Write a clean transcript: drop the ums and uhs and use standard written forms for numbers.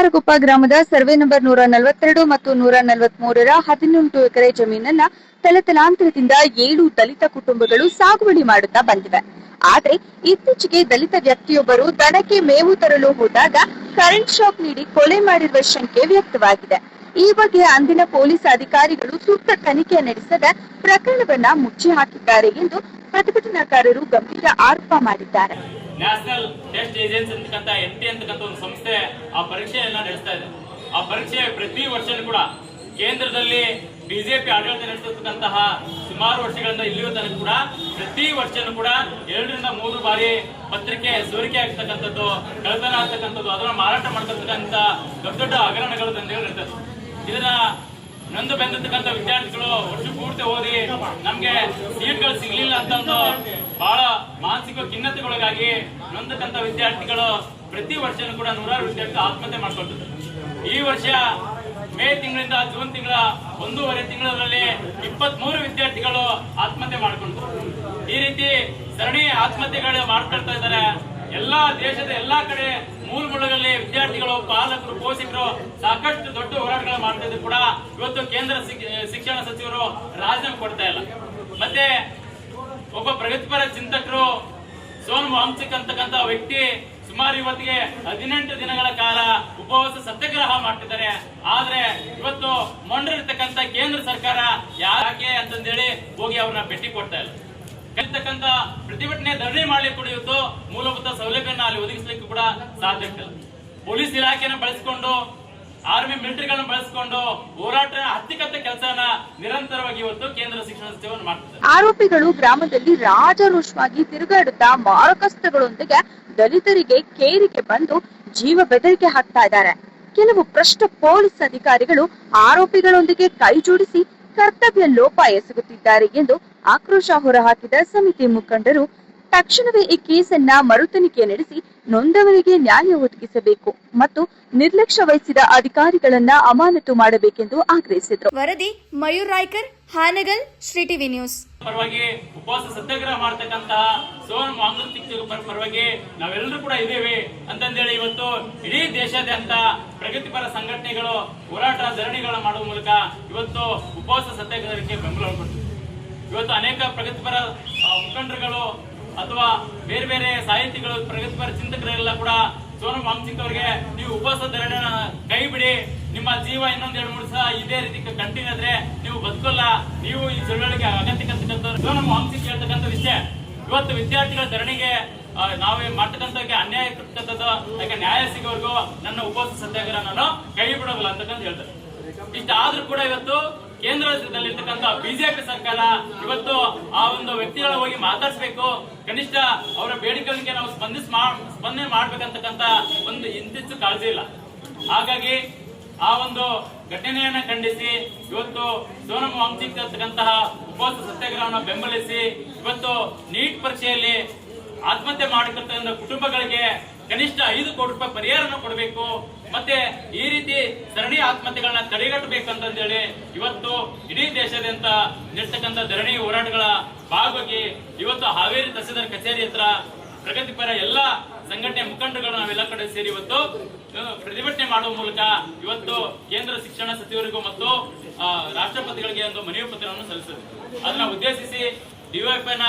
ಶಿಕಾರಗುಪ್ಪ ಗ್ರಾಮದ survey number 142 ಮತ್ತು 143ರ 18 ಎಕರೆ ಜಮೀನನ್ನ ತಲತಲಾಂತರದಿಂದ 7 ದಲಿತ ಕುಟುಂಬಗಳು ಸಾಗುವಳಿ ಮಾಡುತ್ತಾ ಬಂದಿವೆ. ಆದರೆ ಇತ್ತೀಚೆಗೆ ದಲಿತ ವ್ಯಕ್ತಿಯೊಬ್ಬರು ದನಕ್ಕೆ ಮೇವು ತರಲು ಹೋದಾಗ ಕರೆಂಟ್ ಶಾಕ್ ನೀಡಿ ಕೊಲೆ ಮಾಡಿರುವ ಶಂಕೆ ವ್ಯಕ್ತವಾಗಿದೆ. ಈ ಬಗ್ಗೆ ಅಂದಿನ ಪೊಲೀಸ್ ಅಧಿಕಾರಿಗಳು ಸೂಕ್ತ ತನಿಖೆ ನಡೆಸದೆ ಪ್ರಕರಣವನ್ನ ಮುಚ್ಚಿ ಹಾಕಿದ್ದಾರೆ ಎಂದು ಪ್ರತಿಭಟನಾಕಾರರು ಗಂಭೀರ ಆರೋಪ ಮಾಡಿದ್ದಾರೆ. ನ್ಯಾಷನಲ್ ಟೆಸ್ಟ್ ಏಜೆನ್ಸಿ ಅಂತಕ್ಕಂಥ NT ಅಂತಕ್ಕಂಥ ಒಂದು ಸಂಸ್ಥೆ ಆ ಪರೀಕ್ಷೆಯನ್ನ ನಡೆಸ್ತಾ ಇದೆ. ಆ ಪರೀಕ್ಷೆ ಪ್ರತಿ ವರ್ಷನೂ ಕೂಡ ಕೇಂದ್ರದಲ್ಲಿ ಬಿಜೆಪಿ ಆಡಳಿತ ನಡೆಸತಕ್ಕಂತಹ ಸುಮಾರು ವರ್ಷಗಳಿಂದ ಇಲ್ಲಿಯೂ ತನಕ ಕೂಡ ಪ್ರತಿ ವರ್ಷನೂ ಕೂಡ 2 ರಿಂದ 3 ಬಾರಿ ಪತ್ರಿಕೆ ಸೋರಿಕೆ ಆಗ್ತಕ್ಕಂಥದ್ದು, ಕಳ್ಳತನ ಆಗ್ತಕ್ಕಂಥದ್ದು, ಅದನ್ನ ಮಾರಾಟ ಮಾಡ್ತಕ್ಕಂಥ ದೊಡ್ಡ ದೊಡ್ಡ ಹಗರಣಗಳು ದಂಧೆಗಳು ನಡೀತದೆ. ಇದನ್ನ ನೊಂದು ಬೆಂದಿರ್ತಕ್ಕಂಥ ವಿದ್ಯಾರ್ಥಿಗಳು ವರ್ಷ ಪೂರ್ತಿ ಓದಿ ನಮ್ಗೆ ಸೀಟ್ಗಳು ಸಿಗ್ಲಿಲ್ಲ ಅಂತ ಒಂದು ಬಹಳ ಮಾನಸಿಕ ಖಿನ್ನತೆಗೊಳಗಾಗಿ ನೊಂದಕ್ಕಂಥ ವಿದ್ಯಾರ್ಥಿಗಳು ಪ್ರತಿ ವರ್ಷನೂ ಕೂಡ 100 ವಿದ್ಯಾರ್ಥಿಗಳು ಆತ್ಮಹತ್ಯೆ ಮಾಡ್ಕೊಳ್ತಿದ್ದಾರೆ. ಈ ವರ್ಷ ಮೇ ತಿಂಗಳಿಂದ ಜೂನ್ ತಿಂಗಳ 1.5 ತಿಂಗಳಲ್ಲಿ 23 ವಿದ್ಯಾರ್ಥಿಗಳು ಆತ್ಮಹತ್ಯೆ ಮಾಡ್ಕೊಂಡ್ರು. ಈ ರೀತಿ ಸರಣಿ ಆತ್ಮಹತ್ಯೆಗಳು ಮಾಡ್ಕೊಳ್ತಾ ಇದ್ದಾರೆ. ಎಲ್ಲಾ ದೇಶದ ಎಲ್ಲಾ ಕಡೆ ಮೂಲಗಳಲ್ಲಿ ವಿದ್ಯಾರ್ಥಿಗಳು, ಪಾಲಕರು, ಪೋಷಕರು ಸಾಕಷ್ಟು ದೊಡ್ಡ ಹೋರಾಟಗಳು ಮಾಡ್ತಾ ಇದ್ರು ಕೂಡ ಇವತ್ತು ಕೇಂದ್ರ ಶಿಕ್ಷಣ ಸಚಿವರು ರಾಜೀನಾಮೆ ಕೊಡ್ತಾ ಇಲ್ಲ. ಮತ್ತೆ ಒಬ್ಬ ಪ್ರಗತಿಪರ ಚಿಂತಕರು ಸೋನಮ್ ವಾಂಗ್ಚುಕ್ ಅಂತಕ್ಕಂಥ ವ್ಯಕ್ತಿ ಸುಮಾರು ಇವತ್ತಿಗೆ 18 ದಿನಗಳ ಕಾಲ ಉಪವಾಸ ಸತ್ಯಾಗ್ರಹ ಮಾಡ್ತಿದ್ದಾರೆ. ಆದ್ರೆ ಇವತ್ತು ಮೊಂಡಿರ್ತಕ್ಕಂಥ ಕೇಂದ್ರ ಸರ್ಕಾರ ಯಾಕೆ ಅಂತಂದೇಳಿ ಹೋಗಿ ಅವ್ರನ್ನ ಭೇಟಿ ಕೊಡ್ತಾ ಇಲ್ಲ. ಕಲಿತಕ್ಕಂಥ ಪ್ರತಿಭಟನೆ ಧರಣಿ ಮಾಡ್ಲಿಕ್ಕೆ ಕೂಡ ಇವತ್ತು ಮೂಲಭೂತ ಸೌಲಭ್ಯನ ಅಲ್ಲಿ ಒದಗಿಸ್ಲಿಕ್ಕೆ ಕೂಡ ಸಾಧ್ಯ ಆಗ್ತಿಲ್ಲ. ಪೊಲೀಸ್ ಇಲಾಖೆಯನ್ನು ಬಳಸಿಕೊಂಡು, ಆರ್ಮಿ ಮಿಲಿಟರಿಗಳನ್ನು ಬಳಸಿಕೊಂಡು ಹೋರಾಟ ಹತ್ತಿಕ್ಕಂತ ಕೆಲಸನ ನಿರಂತರವಾಗಿ ಇವತ್ತು ಕೇಂದ್ರ ಶಿಕ್ಷಣ ಸಚಿವರು ಮಾಡ್ತಾರೆ. ಆರೋಪಿಗಳು ಗ್ರಾಮದಲ್ಲಿ ರಾಜಾರೋಷವಾಗಿ ತಿರುಗಾಡುತ್ತಾ ಮಾರಕಸ್ತ್ರಗಳೊಂದಿಗೆ ದಲಿತರಿಗೆ ಕೇರಿಗೆ ಬಂದು ಜೀವ ಬೆದರಿಕೆ ಹಾಕ್ತಾ ಇದ್ದಾರೆ. ಕೆಲವು ಭ್ರಷ್ಟ ಪೊಲೀಸ್ ಅಧಿಕಾರಿಗಳು ಆರೋಪಿಗಳೊಂದಿಗೆ ಕೈ ಜೋಡಿಸಿ ಕರ್ತವ್ಯ ಲೋಪ ಎಸಗುತ್ತಿದ್ದಾರೆ ಎಂದು ಆಕ್ರೋಶ ಹೊರಹಾಕಿದ ಸಮಿತಿ ಮುಖಂಡರು ತಕ್ಷಣವೇ ಈ ಕೇಸನ್ನ ಮರುತನಿಖೆ ನಡೆಸಿ ನೊಂದವರಿಗೆ ನ್ಯಾಯ ಒದಗಿಸಬೇಕು ಮತ್ತು ನಿರ್ಲಕ್ಷ್ಯ ವಹಿಸಿದ ಅಧಿಕಾರಿಗಳನ್ನ ಅಮಾನತು ಮಾಡಬೇಕೆಂದು ಆಗ್ರಹಿಸಿದರು. ವರದಿ ಮಯೂರ್ ರಾಯ್ಕರ್, ಹಾನಗಲ್, ಶ್ರೀ ಟಿವಿ ನ್ಯೂಸ್. ಪರವಾಗಿ ಉಪವಾಸ ಸತ್ಯಾಗ್ರಹ ಮಾಡ್ತಕ್ಕಂತಹ ಸೋನಮ್ ವಾಂಗ್ಚುಕ್ ಪರವಾಗಿ ನಾವೆಲ್ಲರೂ ಕೂಡ ಇದ್ದೇವೆ ಅಂತಂದೇಳಿ ಇವತ್ತು ಇಡೀ ದೇಶಾದ್ಯಂತ ಪ್ರಗತಿಪರ ಸಂಘಟನೆಗಳು ಹೋರಾಟ ಧರಣಿಗಳ ಮಾಡುವ ಮೂಲಕ ಇವತ್ತು ಉಪವಾಸ ಸತ್ಯಾಗ್ರಹಕ್ಕೆ ಬೆಂಬಲ ಕೊಡ್ತೀವಿ. ಇವತ್ತು ಅನೇಕ ಪ್ರಗತಿಪರ ಮುಖಂಡರುಗಳು ಅಥವಾ ಬೇರೆ ಬೇರೆ ಸಾಹಿತಿಗಳು, ಪ್ರಗತಿಪರ ಚಿಂತಕರೆಲ್ಲ ಕೂಡ ಸೋನಮ್ ವಾಂಗ್ಚುಕ್ ಅವರಿಗೆ ನೀವು ಉಪವಾಸ ಧರಣಿ ಕೈ ಬಿಡಿ, ನಿಮ್ಮ ಜೀವ ಇನ್ನೊಂದ್ 2-3 ಸಲ ಇದೇ ರೀತಿ ಕಂಟಿನ್ಯೂ ಆದ್ರೆ ನೀವು ಬದುಕಲ್ಲ, ನೀವು ಈ ಚಳವಳಿಗೆ ಅಗತ್ಯಕ್ಕಂತ ಸೋನಮ್ ವಾಂಗ್ಚುಕ್ ಹೇಳ್ತಕ್ಕಂಥ ವಿಷಯ ಇವತ್ತು ವಿದ್ಯಾರ್ಥಿಗಳ ಧರಣಿಗೆ ನಾವೇ ಮಾಡ್ತಕ್ಕಂಥ ಅನ್ಯಾಯ ಕರ್ತಕ್ಕಂಥದ್ದು, ಯಾಕೆ ನ್ಯಾಯ ಸಿಗೋವರೆಗೂ ನನ್ನ ಉಪವಾಸ ಸತ್ಯಾಗ್ರಹ ನಾನು ಕೈ ಬಿಡೋಲ್ಲ ಅಂತಕ್ಕಂಥ ಹೇಳ್ತಾರೆ. ಇಷ್ಟಾದ್ರೂ ಕೂಡ ಇವತ್ತು ಕೇಂದ್ರದಲ್ಲಿರ್ತಕ್ಕಂಥ ಬಿಜೆಪಿ ಸರ್ಕಾರ ಇವತ್ತು ಆ ಒಂದು ವ್ಯಕ್ತಿಗಳ ಹೋಗಿ ಮಾತಾಡಿಸಬೇಕು, ಕನಿಷ್ಠ ಅವರ ಬೇಡಿಕೆಗಳಿಗೆ ನಾವು ಸ್ಪಂದನೆ ಮಾಡ್ಬೇಕಂತಕ್ಕಂಥ ಒಂದು ಇಂತಿಚ್ಚು ಕಾಳಜಿ ಇಲ್ಲ. ಹಾಗಾಗಿ ಆ ಒಂದು ಘಟನೆಯನ್ನ ಖಂಡಿಸಿ ಇವತ್ತು ಸೋನಮ್ ವಾಂಗ್ಚುಕ್ ಅಂತಕ್ಕಂತಹ ಉಪವಾಸ ಸತ್ಯಾಗ್ರಹವನ್ನು ಬೆಂಬಲಿಸಿ ಇವತ್ತು ನೀಟ್ ಪರೀಕ್ಷೆಯಲ್ಲಿ ಆತ್ಮಹತ್ಯೆ ಮಾಡಿರ್ತಕ್ಕಂಥ ಕುಟುಂಬಗಳಿಗೆ ಕನಿಷ್ಠ 5 ಕೋಟಿ ರೂಪಾಯಿ ಪರಿಹಾರವನ್ನು ಕೊಡಬೇಕು, ಮತ್ತೆ ಈ ರೀತಿ ಸರಣಿ ಆತ್ಮಹತ್ಯೆಗಳನ್ನ ತಡೆಗಟ್ಟಬೇಕಂತೇಳಿ ಇವತ್ತು ಇಡೀ ದೇಶಾದ್ಯಂತ ನಡೆಸ್ತಕ್ಕಂಥ ಧರಣಿ ಹೋರಾಟಗಳ ಭಾಗವಾಗಿ ಇವತ್ತು ಹಾವೇರಿ ತಹಸೀಲ್ದಾರ್ ಕಚೇರಿ ಹತ್ರ ಪ್ರಗತಿಪರ ಎಲ್ಲಾ ಸಂಘಟನೆ ಮುಖಂಡರುಗಳು ನಾವೆಲ್ಲ ಕಡೆ ಸೇರಿ ಇವತ್ತು ಪ್ರತಿಭಟನೆ ಮಾಡುವ ಮೂಲಕ ಇವತ್ತು ಕೇಂದ್ರ ಶಿಕ್ಷಣ ಸಚಿವರಿಗೂ ಮತ್ತು ರಾಷ್ಟ್ರಪತಿಗಳಿಗೆ ಒಂದು ಮನವಿ ಪತ್ರವನ್ನು ಸಲ್ಲಿಸಿದೆ. ಅದನ್ನ ಉದ್ದೇಶಿಸಿ ಡಿವೈಎಫ್ಐನ